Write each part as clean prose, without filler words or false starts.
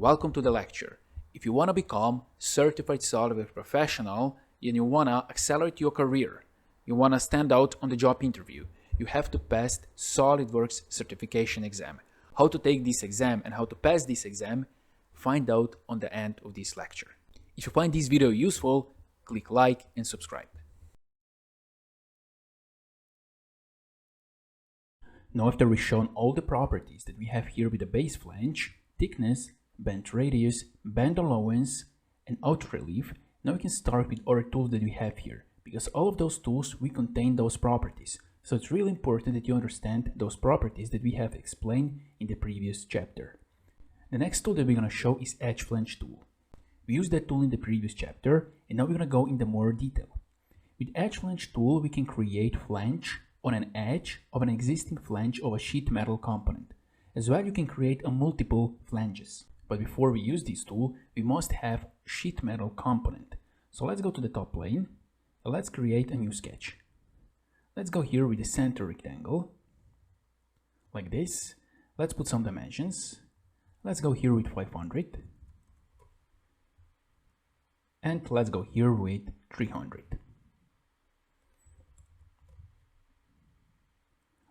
Welcome to the lecture. If you want to become Certified SolidWorks Professional and you want to accelerate your career, you want to stand out on the job interview, you have to pass SolidWorks certification exam. How to take this exam and how to pass this exam, find out on the end of this lecture. If you find this video useful, click like and subscribe. Now after we've shown all the properties that we have here with the base flange, thickness, bend radius, bend allowance, and out relief, now we can start with other tools that we have here, because all of those tools will contain those properties. So it's really important that you understand those properties that we have explained in the previous chapter. The next tool that we're going to show is edge flange tool. We used that tool in the previous chapter, and now we're going to go into more detail. With edge flange tool, we can create flange on an edge of an existing flange of a sheet metal component. As well, you can create a multiple flanges. But before we use this tool, we must have sheet metal component. So let's go to the top plane. Let's create a new sketch. Let's go here with the center rectangle, like this. Let's put some dimensions. Let's go here with 500. And let's go here with 300.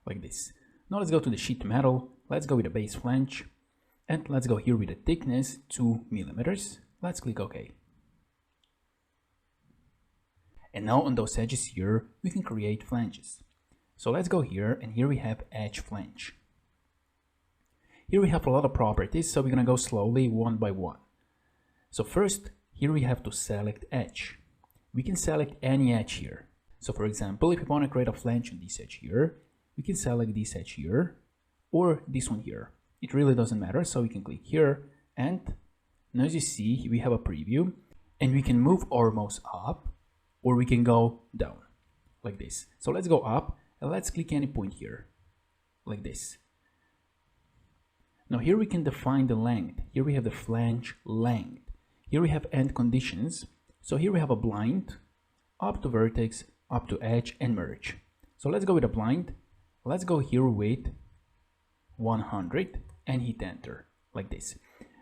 Like this. Now let's go to the sheet metal. Let's go with the base flange. And let's go here with the thickness 2 millimeters. Let's click OK. And now on those edges here, we can create flanges. So let's go here, and here we have edge flange. Here we have a lot of properties, so we're gonna go slowly one by one. So first, here we have to select edge. We can select any edge here. So for example, if we want to create a flange on this edge here, we can select this edge here or this one here. It really doesn't matter, so we can click here, and now as you see, we have a preview, and we can move our mouse up or we can go down like this. So let's go up and let's click any point here like this. Now here we can define the length. Here we have the flange length. Here we have end conditions. So here we have a blind, up to vertex, up to edge, and merge. So let's go with a blind. Let's go here with 100 and hit enter like this.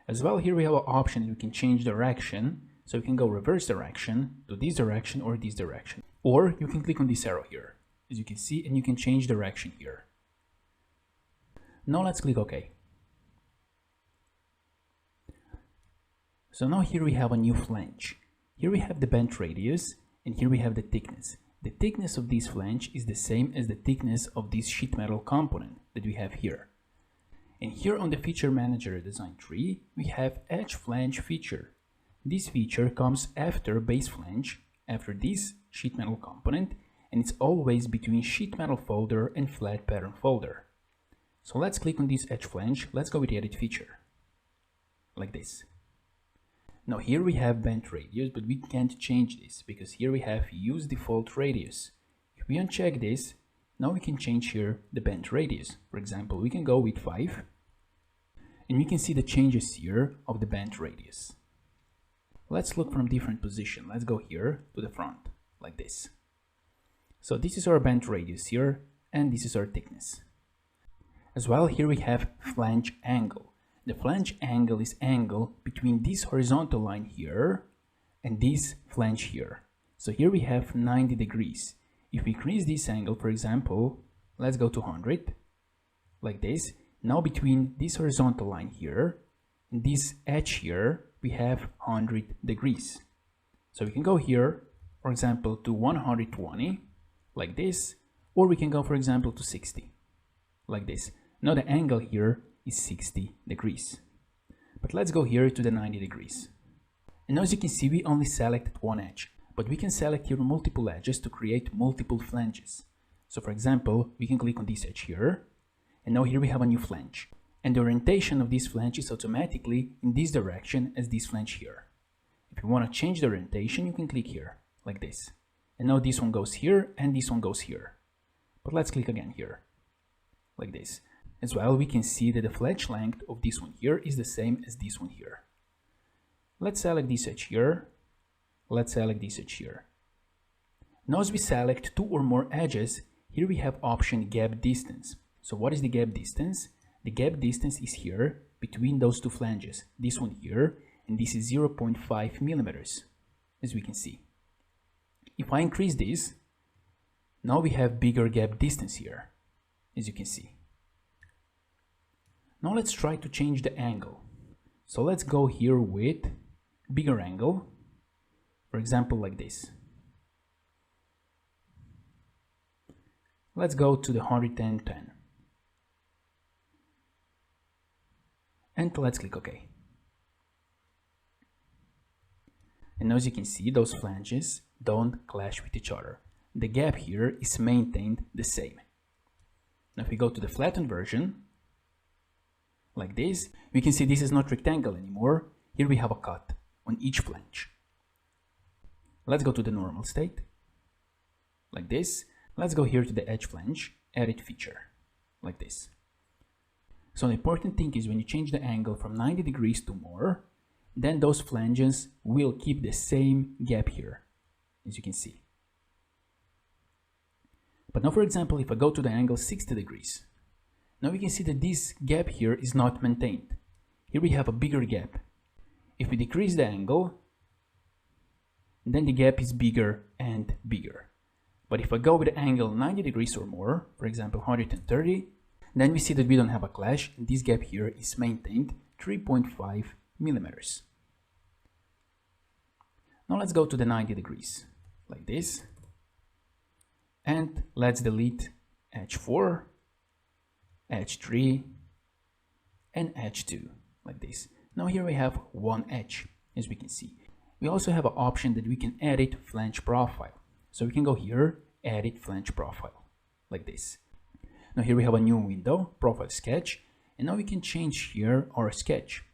As well, here we have an option. We can change direction. So you can go reverse direction to this direction or this direction. Or you can click on this arrow here, as you can see, and you can change direction here. Now let's click OK. So now here we have a new flange. Here we have the bend radius, and here we have the thickness. The thickness of this flange is the same as the thickness of this sheet metal component that we have here. And here on the feature manager design tree, we have edge flange feature. This feature comes after base flange, after this sheet metal component, and it's always between sheet metal folder and flat pattern folder. So let's click on this edge flange. Let's go with the edit feature, like this. Now here we have bend radius, but we can't change this because here we have use default radius. If we uncheck this, now we can change here the bend radius. For example, we can go with 5, and we can see the changes here of the bend radius. Let's look from different position. Let's go here to the front, like this. So this is our bend radius here, and this is our thickness. As well, here we have flange angle. The flange angle is angle between this horizontal line here and this flange here. So here we have 90 degrees. If we increase this angle, for example, let's go to 100, like this. Now between this horizontal line here and this edge here, we have 100 degrees. So we can go here, for example, to 120, like this, or we can go, for example, to 60, like this. Now the angle here is 60 degrees. But let's go here to the 90 degrees. And as you can see, we only selected one edge, but we can select here multiple edges to create multiple flanges. So for example, we can click on this edge here, and now here we have a new flange. And the orientation of this flange is automatically in this direction as this flange here. If you want to change the orientation, you can click here, like this. And now this one goes here, and this one goes here. But let's click again here, like this. As well, we can see that the flange length of this one here is the same as this one here. Let's select this edge here. Let's select this edge here. Now as we select two or more edges, here we have option gap distance. So what is the gap distance? The gap distance is here between those two flanges, this one here, and this is 0.5 millimeters, as we can see. If I increase this, now we have bigger gap distance here, as you can see. Now let's try to change the angle. So let's go here with bigger angle, for example like this. Let's go to the 110. And let's click OK. And as you can see, those flanges don't clash with each other. The gap here is maintained the same. Now if we go to the flattened version, like this, we can see this is not rectangle anymore. Here we have a cut on each flange. Let's go to the normal state, like this. Let's go here to the edge flange, edit feature, like this. So the important thing is when you change the angle from 90 degrees to more, then those flanges will keep the same gap here, as you can see. But now, for example, if I go to the angle 60 degrees, now we can see that this gap here is not maintained. Here we have a bigger gap. If we decrease the angle, then the gap is bigger and bigger. But if I go with the angle 90 degrees or more, for example 130, then we see that we don't have a clash, and this gap here is maintained 3.5 millimeters. Now let's go to the 90 degrees, like this. And let's delete edge 4, edge 3, and edge 2, like this. Now here we have one edge, as we can see. We also have an option that we can edit flange profile. So we can go here, edit flange profile, like this. Now here we have a new window, profile sketch, and now we can change here our sketch.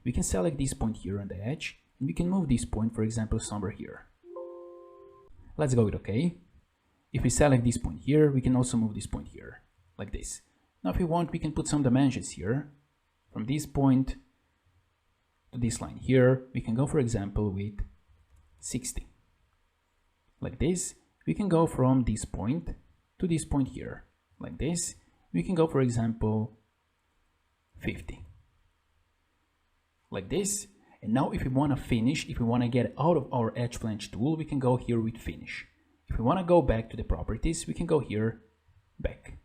We can select this point here on the edge, and we can move this point, for example, somewhere here. Let's go with OK. If we select this point here, we can also move this point here, like this. Now if we want, we can put some dimensions here. From this point to this line here, we can go, for example, with 60. Like this. We can go from this point to this point here, like this. We can go, for example, 50. Like this. And now if we want to finish, if we want to get out of our edge flange tool, we can go here with finish. If we want to go back to the properties, we can go here, back.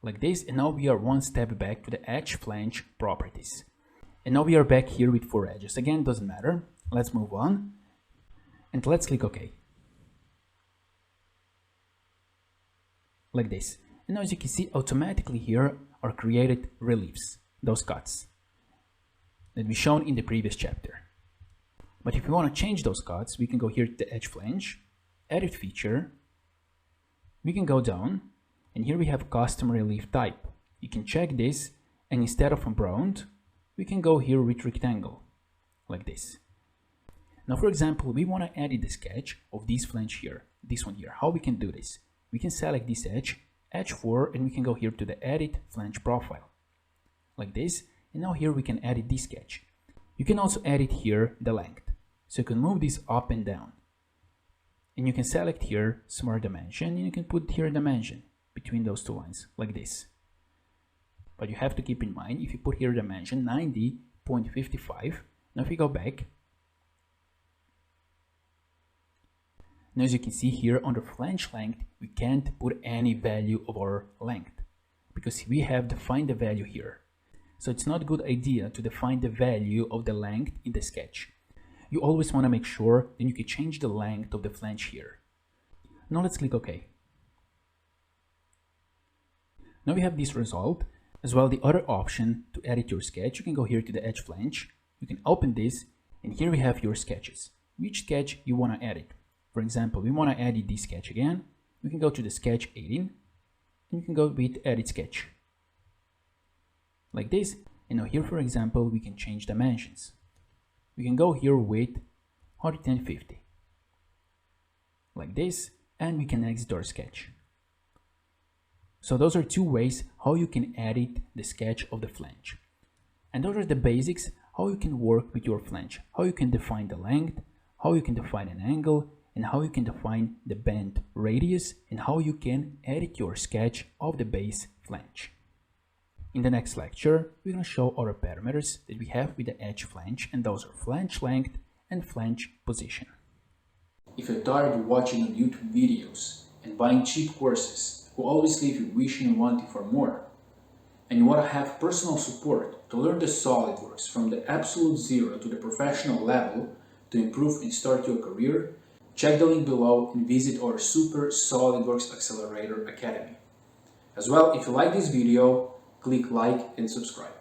Like this, and now we are one step back to the edge flange properties. And now we are back here with 4 edges. Again, doesn't matter. Let's move on. And let's click OK. Like this. And now as you can see, automatically here are created reliefs, those cuts that we shown in the previous chapter. But if we want to change those cuts, we can go here to the edge flange, edit feature. We can go down, and here we have custom relief type. You can check this, and instead of unbound, we can go here with rectangle, like this. Now, for example, we want to edit the sketch of this flange here, this one here. How we can do this? We can select this edge, edge 4, and we can go here to the edit flange profile, like this. And now here we can edit this sketch. You can also edit here the length. So you can move this up and down. And you can select here smart dimension, and you can put here a dimension between those two lines, like this. But you have to keep in mind, if you put here dimension 90.55, now if we go back, now as you can see here under flange length, we can't put any value of our length because we have defined the value here. So it's not a good idea to define the value of the length in the sketch. You always want to make sure that you can change the length of the flange here. Now let's click OK. Now we have this result, as well the other option to edit your sketch. You can go here to the edge flange, you can open this, and here we have your sketches. Which sketch you want to edit? For example, we want to edit this sketch again. We can go to the sketch 18, and you can go with edit sketch, like this. And now here, for example, we can change dimensions. We can go here with 150, like this, and we can exit our sketch. So those are two ways how you can edit the sketch of the flange. And those are the basics, how you can work with your flange, how you can define the length, how you can define an angle, and how you can define the bend radius, and how you can edit your sketch of the base flange. In the next lecture, we're going to show our parameters that we have with the edge flange, and those are flange length and flange position. If you're tired of watching on YouTube videos and buying cheap courses who always leave you wishing and wanting for more, and you want to have personal support to learn the SolidWorks from the absolute zero to the professional level to improve and start your career, check the link below and visit our Super SolidWorks Accelerator Academy. As well, if you like this video, click like and subscribe.